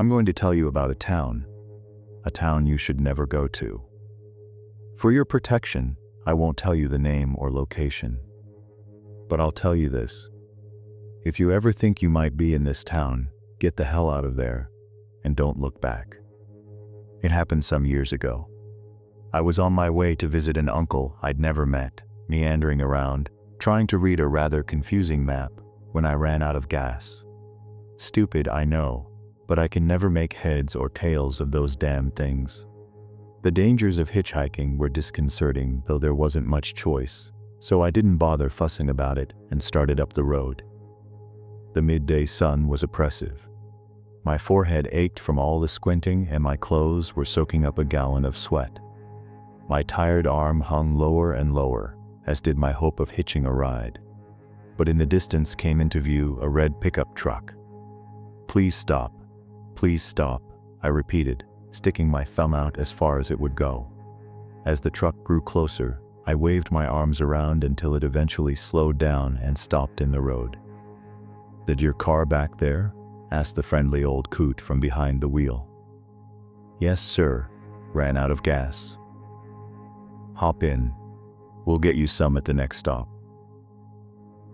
I'm going to tell you about a town you should never go to. For your protection, I won't tell you the name or location. But I'll tell you this. If you ever think you might be in this town, get the hell out of there and don't look back. It happened some years ago. I was on my way to visit an uncle I'd never met, meandering around, trying to read a rather confusing map when I ran out of gas. Stupid, I know, but I can never make heads or tails of those damn things. The dangers of hitchhiking were disconcerting, though there wasn't much choice, so I didn't bother fussing about it and started up the road. The midday sun was oppressive. My forehead ached from all the squinting and my clothes were soaking up a gallon of sweat. My tired arm hung lower and lower, as did my hope of hitching a ride. But in the distance came into view a red pickup truck. Please stop, I repeated, sticking my thumb out as far as it would go. As the truck grew closer, I waved my arms around until it eventually slowed down and stopped in the road. "Did your car back there?" asked the friendly old coot from behind the wheel. "Yes, sir. Ran out of gas." "Hop in. We'll get you some at the next stop."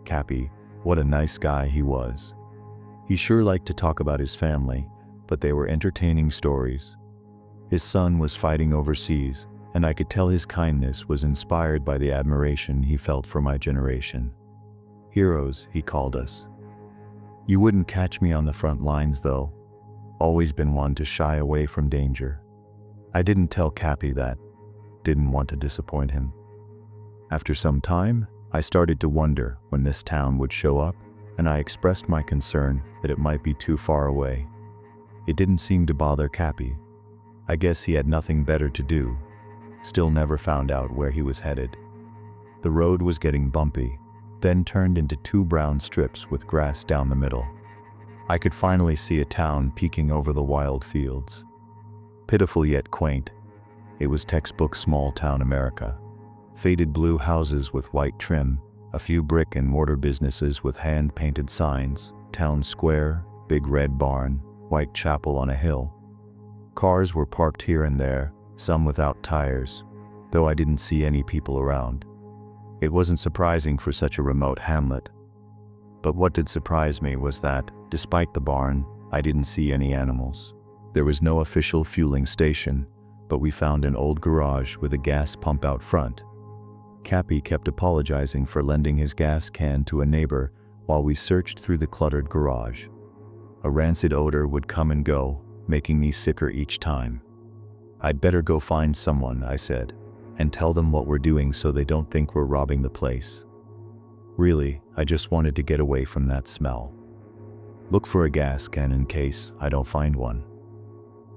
Cappy, what a nice guy he was. He sure liked to talk about his family, but they were entertaining stories. His son was fighting overseas, and I could tell his kindness was inspired by the admiration he felt for my generation. Heroes, he called us. You wouldn't catch me on the front lines, though. Always been one to shy away from danger. I didn't tell Cappy that. Didn't want to disappoint him. After some time, I started to wonder when this town would show up, and I expressed my concern that it might be too far away. It didn't seem to bother Cappy. I guess he had nothing better to do. Still never found out where he was headed. The road was getting bumpy, then turned into two brown strips with grass down the middle. I could finally see a town peeking over the wild fields. Pitiful yet quaint. It was textbook small-town America. Faded blue houses with white trim, a few brick and mortar businesses with hand-painted signs, town square, big red barn, white chapel on a hill. Cars were parked here and there, some without tires, though I didn't see any people around. It wasn't surprising for such a remote hamlet. But what did surprise me was that, despite the barn, I didn't see any animals. There was no official fueling station, but we found an old garage with a gas pump out front. Cappy kept apologizing for lending his gas can to a neighbor while we searched through the cluttered garage. A rancid odor would come and go, making me sicker each time. "I'd better go find someone," I said, "and tell them what we're doing so they don't think we're robbing the place." Really, I just wanted to get away from that smell. "Look for a gas can in case I don't find one."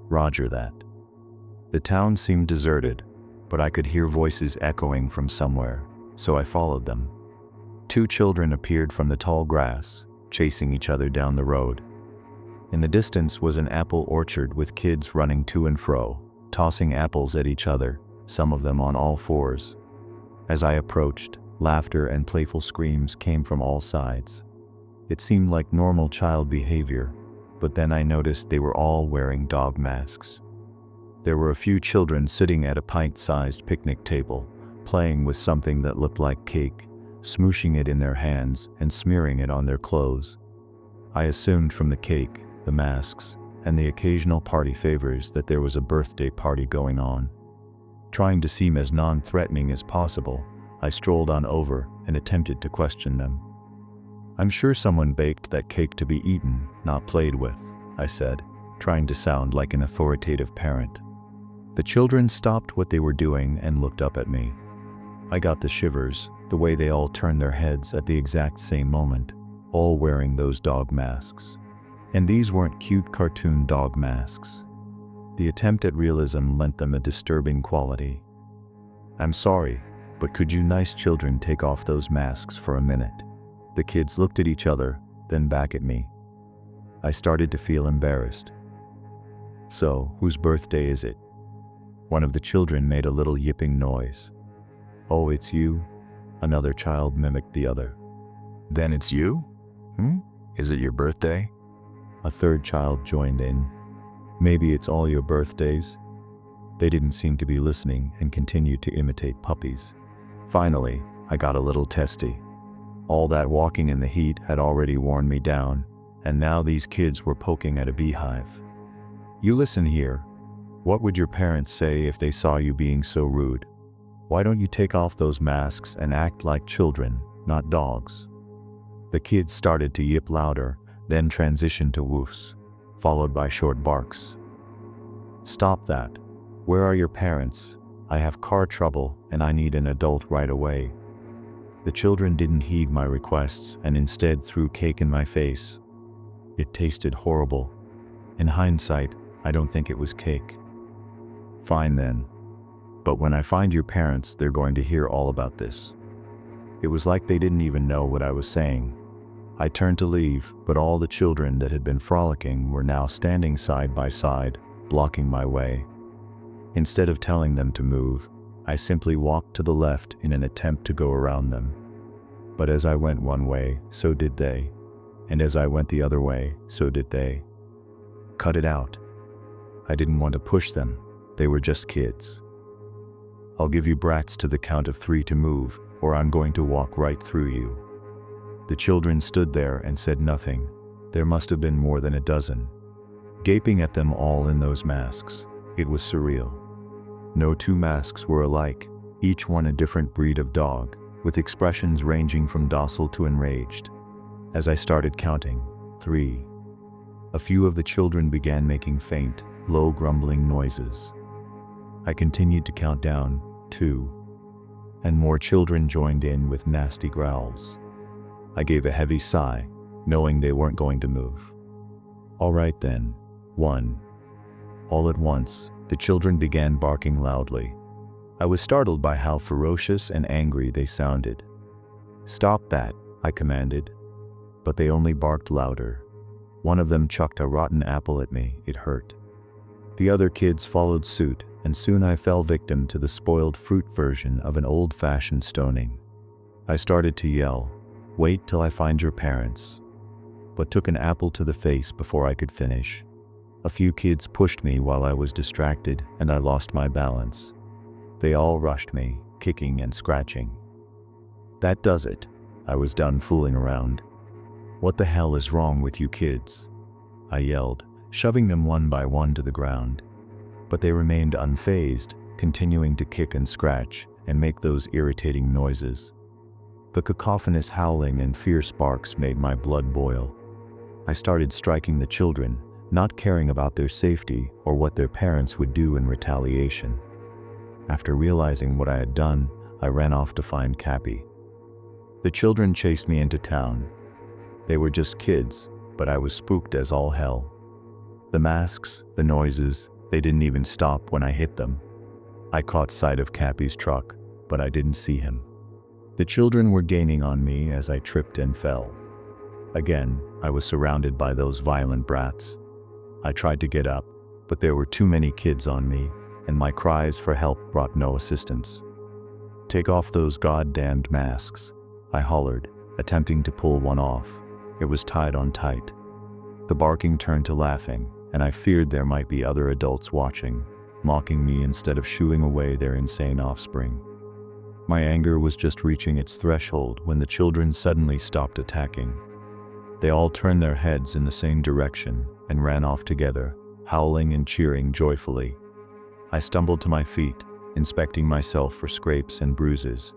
Roger that. The town seemed deserted, but I could hear voices echoing from somewhere, so I followed them. Two children appeared from the tall grass, chasing each other down the road. In the distance was an apple orchard with kids running to and fro, tossing apples at each other, some of them on all fours. As I approached, laughter and playful screams came from all sides. It seemed like normal child behavior, but then I noticed they were all wearing dog masks. There were a few children sitting at a pint-sized picnic table, playing with something that looked like cake, smooshing it in their hands and smearing it on their clothes. I assumed from the cake, the masks, and the occasional party favors that there was a birthday party going on. Trying to seem as non-threatening as possible, I strolled on over and attempted to question them. "I'm sure someone baked that cake to be eaten, not played with," I said, trying to sound like an authoritative parent. The children stopped what they were doing and looked up at me. I got the shivers, the way they all turned their heads at the exact same moment, all wearing those dog masks. And these weren't cute cartoon dog masks. The attempt at realism lent them a disturbing quality. "I'm sorry, but could you nice children take off those masks for a minute?" The kids looked at each other, then back at me. I started to feel embarrassed. "So, whose birthday is it?" One of the children made a little yipping noise. "Oh, it's you?" Another child mimicked the other. "Then it's you? Is it your birthday?" A third child joined in. Maybe it's all your birthdays? They didn't seem to be listening and continued to imitate puppies. Finally, I got a little testy. All that walking in the heat had already worn me down, and now these kids were poking at a beehive. You listen here. What would your parents say if they saw you being so rude? Why don't you take off those masks and act like children, not dogs? The kids started to yip louder, then transitioned to woofs, followed by short barks. Stop that. Where are your parents? I have car trouble and I need an adult right away. The children didn't heed my requests and instead threw cake in my face. It tasted horrible. In hindsight, I don't think it was cake. Fine then. But when I find your parents, they're going to hear all about this. It was like they didn't even know what I was saying. I turned to leave, but all the children that had been frolicking were now standing side by side, blocking my way. Instead of telling them to move, I simply walked to the left in an attempt to go around them. But as I went one way, so did they. And as I went the other way, so did they. Cut it out. I didn't want to push them. They were just kids. I'll give you brats to the count of 3 to move, or I'm going to walk right through you. The children stood there and said nothing. There must have been more than a dozen. Gaping at them all in those masks, it was surreal. No two masks were alike, each one a different breed of dog, with expressions ranging from docile to enraged. As I started counting, 3. A few of the children began making faint, low grumbling noises. I continued to count down, 2. And more children joined in with nasty growls. I gave a heavy sigh, knowing they weren't going to move. All right then, 1. All at once, the children began barking loudly. I was startled by how ferocious and angry they sounded. Stop that, I commanded. But they only barked louder. One of them chucked a rotten apple at me. It hurt. The other kids followed suit, and soon I fell victim to the spoiled fruit version of an old-fashioned stoning. I started to yell, "Wait till I find your parents," but took an apple to the face before I could finish. A few kids pushed me while I was distracted, and I lost my balance. They all rushed me, kicking and scratching. That does it. I was done fooling around. What the hell is wrong with you kids? I yelled, shoving them one by one to the ground. But they remained unfazed, continuing to kick and scratch and make those irritating noises. The cacophonous howling and fierce barks made my blood boil. I started striking the children, not caring about their safety or what their parents would do in retaliation. After realizing what I had done, I ran off to find Cappy. The children chased me into town. They were just kids, but I was spooked as all hell. The masks, the noises, they didn't even stop when I hit them. I caught sight of Cappy's truck, but I didn't see him. The children were gaining on me as I tripped and fell. Again, I was surrounded by those violent brats. I tried to get up, but there were too many kids on me, and my cries for help brought no assistance. "Take off those goddamned masks," I hollered, attempting to pull one off. It was tied on tight. The barking turned to laughing, and I feared there might be other adults watching, mocking me instead of shooing away their insane offspring. My anger was just reaching its threshold when the children suddenly stopped attacking. They all turned their heads in the same direction and ran off together, howling and cheering joyfully. I stumbled to my feet, inspecting myself for scrapes and bruises.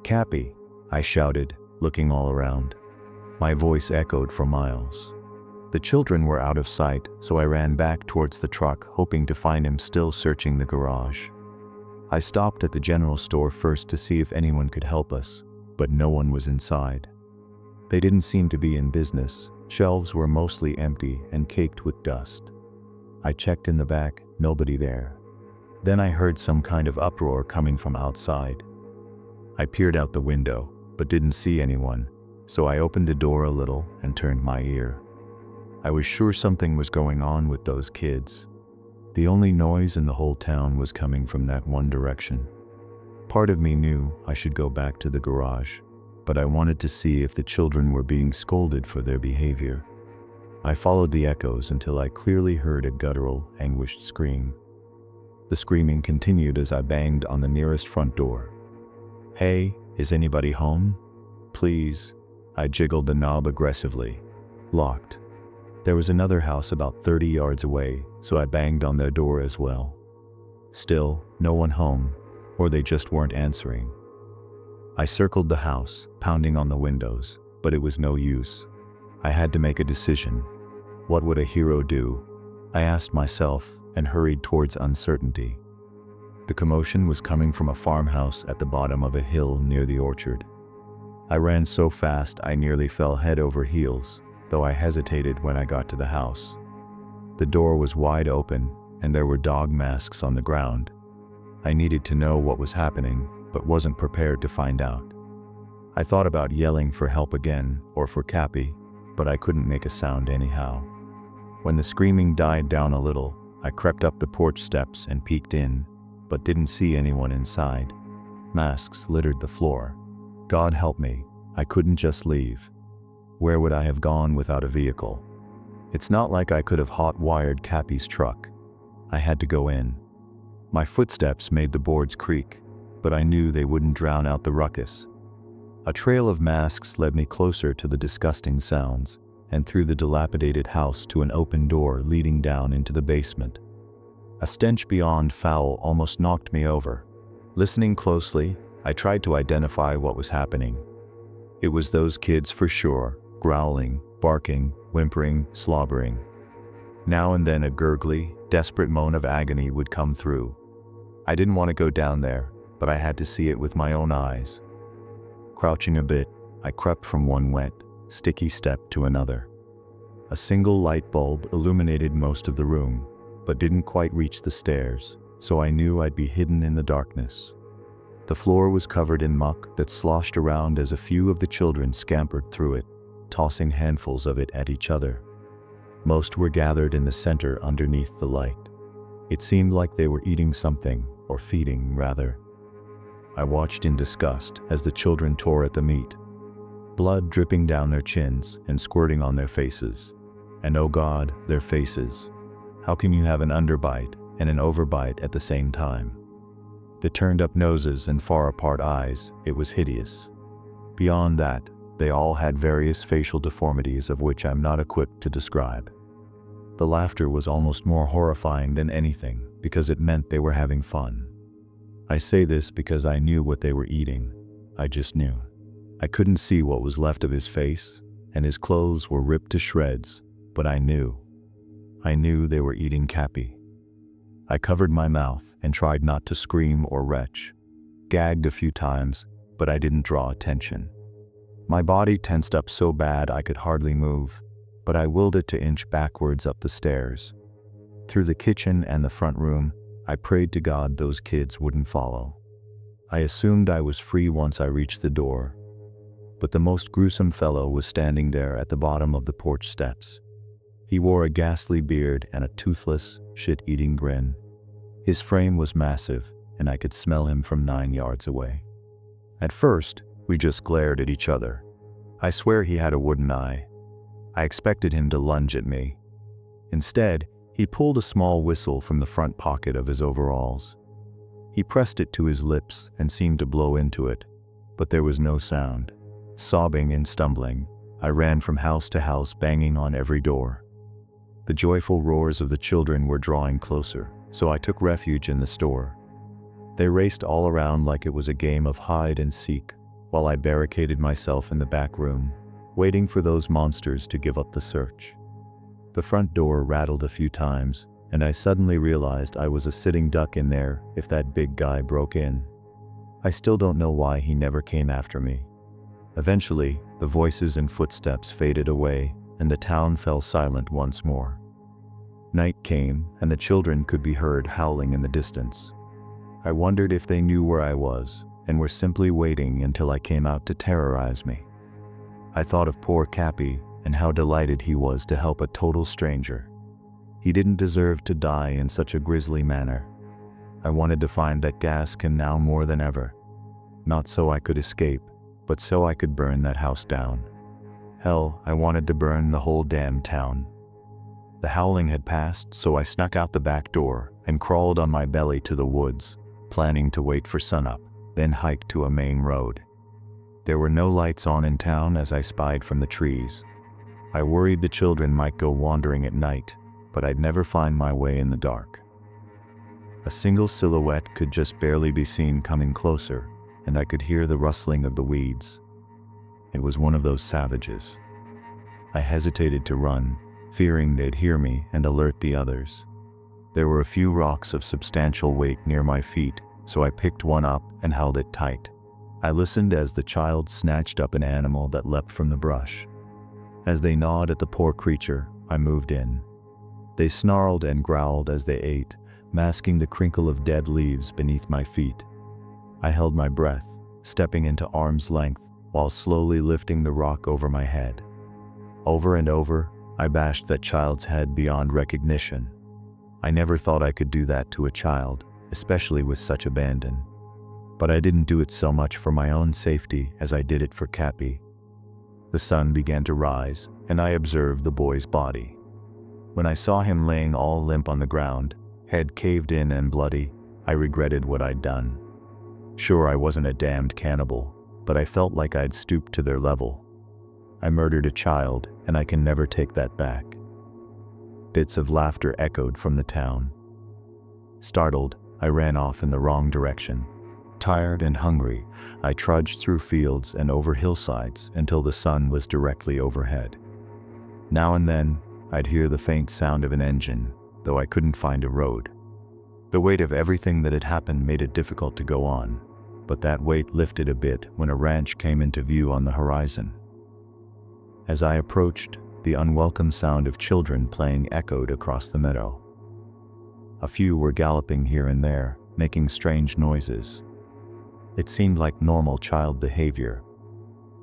"Cappy," I shouted, looking all around. My voice echoed for miles. The children were out of sight, so I ran back towards the truck, hoping to find him still searching the garage. I stopped at the general store first to see if anyone could help us, but no one was inside. They didn't seem to be in business. Shelves were mostly empty and caked with dust. I checked in the back, nobody there. Then I heard some kind of uproar coming from outside. I peered out the window, but didn't see anyone, so I opened the door a little and turned my ear. I was sure something was going on with those kids. The only noise in the whole town was coming from that one direction. Part of me knew I should go back to the garage, but I wanted to see if the children were being scolded for their behavior. I followed the echoes until I clearly heard a guttural, anguished scream. The screaming continued as I banged on the nearest front door. "Hey, is anybody home? Please." I jiggled the knob aggressively. Locked. There was another house about 30 yards away, so I banged on their door as well. Still, no one home, or they just weren't answering. I circled the house, pounding on the windows, but it was no use. I had to make a decision. What would a hero do? I asked myself and hurried towards uncertainty. The commotion was coming from a farmhouse at the bottom of a hill near the orchard. I ran so fast I nearly fell head over heels, though I hesitated when I got to the house. The door was wide open, and there were dog masks on the ground. I needed to know what was happening, but wasn't prepared to find out. I thought about yelling for help again, or for Cappy, but I couldn't make a sound anyhow. When the screaming died down a little, I crept up the porch steps and peeked in, but didn't see anyone inside. Masks littered the floor. God help me, I couldn't just leave. Where would I have gone without a vehicle? It's not like I could have hot-wired Cappy's truck. I had to go in. My footsteps made the boards creak, but I knew they wouldn't drown out the ruckus. A trail of masks led me closer to the disgusting sounds, and through the dilapidated house to an open door leading down into the basement. A stench beyond foul almost knocked me over. Listening closely, I tried to identify what was happening. It was those kids for sure, growling, barking, whimpering, slobbering. Now and then a gurgly, desperate moan of agony would come through. I didn't want to go down there, but I had to see it with my own eyes. Crouching a bit, I crept from one wet, sticky step to another. A single light bulb illuminated most of the room, but didn't quite reach the stairs, so I knew I'd be hidden in the darkness. The floor was covered in muck that sloshed around as a few of the children scampered through it, tossing handfuls of it at each other. Most were gathered in the center underneath the light. It seemed like they were eating something, or feeding, rather. I watched in disgust as the children tore at the meat. Blood dripping down their chins and squirting on their faces. And oh God, their faces. How can you have an underbite and an overbite at the same time? The turned up noses and far apart eyes, it was hideous. Beyond that, they all had various facial deformities of which I'm not equipped to describe. The laughter was almost more horrifying than anything because it meant they were having fun. I say this because I knew what they were eating. I just knew. I couldn't see what was left of his face, and his clothes were ripped to shreds, but I knew. I knew they were eating Cappy. I covered my mouth and tried not to scream or retch. Gagged a few times, but I didn't draw attention. My body tensed up so bad I could hardly move, but I willed it to inch backwards up the stairs. Through the kitchen and the front room, I prayed to God those kids wouldn't follow. I assumed I was free once I reached the door, but the most gruesome fellow was standing there at the bottom of the porch steps. He wore a ghastly beard and a toothless, shit-eating grin. His frame was massive, and I could smell him from 9 yards away. At first, we just glared at each other. I swear he had a wooden eye. I expected him to lunge at me. Instead, he pulled a small whistle from the front pocket of his overalls. He pressed it to his lips and seemed to blow into it, but there was no sound. Sobbing and stumbling, I ran from house to house, banging on every door. The joyful roars of the children were drawing closer, so I took refuge in the store. They raced all around like it was a game of hide and seek, while I barricaded myself in the back room, waiting for those monsters to give up the search. The front door rattled a few times, and I suddenly realized I was a sitting duck in there if that big guy broke in. I still don't know why he never came after me. Eventually, the voices and footsteps faded away, and the town fell silent once more. Night came, and the children could be heard howling in the distance. I wondered if they knew where I was, and were simply waiting until I came out to terrorize me. I thought of poor Cappy, and how delighted he was to help a total stranger. He didn't deserve to die in such a grisly manner. I wanted to find that Gaskin now more than ever. Not so I could escape, but so I could burn that house down. Hell, I wanted to burn the whole damn town. The howling had passed, so I snuck out the back door and crawled on my belly to the woods, planning to wait for sunup, then hike to a main road. There were no lights on in town as I spied from the trees. I worried the children might go wandering at night, but I'd never find my way in the dark. A single silhouette could just barely be seen coming closer, and I could hear the rustling of the weeds. It was one of those savages. I hesitated to run, fearing they'd hear me and alert the others. There were a few rocks of substantial weight near my feet, so I picked one up and held it tight. I listened as the child snatched up an animal that leapt from the brush. As they gnawed at the poor creature, I moved in. They snarled and growled as they ate, masking the crinkle of dead leaves beneath my feet. I held my breath, stepping into arm's length while slowly lifting the rock over my head. Over and over, I bashed that child's head beyond recognition. I never thought I could do that to a child, especially with such abandon. But I didn't do it so much for my own safety as I did it for Cappy. The sun began to rise, and I observed the boy's body. When I saw him laying all limp on the ground, head caved in and bloody, I regretted what I'd done. Sure, I wasn't a damned cannibal, but I felt like I'd stooped to their level. I murdered a child, and I can never take that back. Bits of laughter echoed from the town. Startled, I ran off in the wrong direction. Tired and hungry, I trudged through fields and over hillsides until the sun was directly overhead. Now and then, I'd hear the faint sound of an engine, though I couldn't find a road. The weight of everything that had happened made it difficult to go on, but that weight lifted a bit when a ranch came into view on the horizon. As I approached, the unwelcome sound of children playing echoed across the meadow. A few were galloping here and there, making strange noises. It seemed like normal child behavior,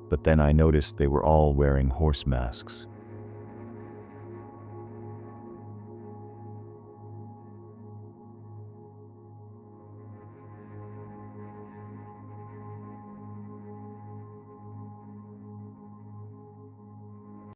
but then I noticed they were all wearing horse masks.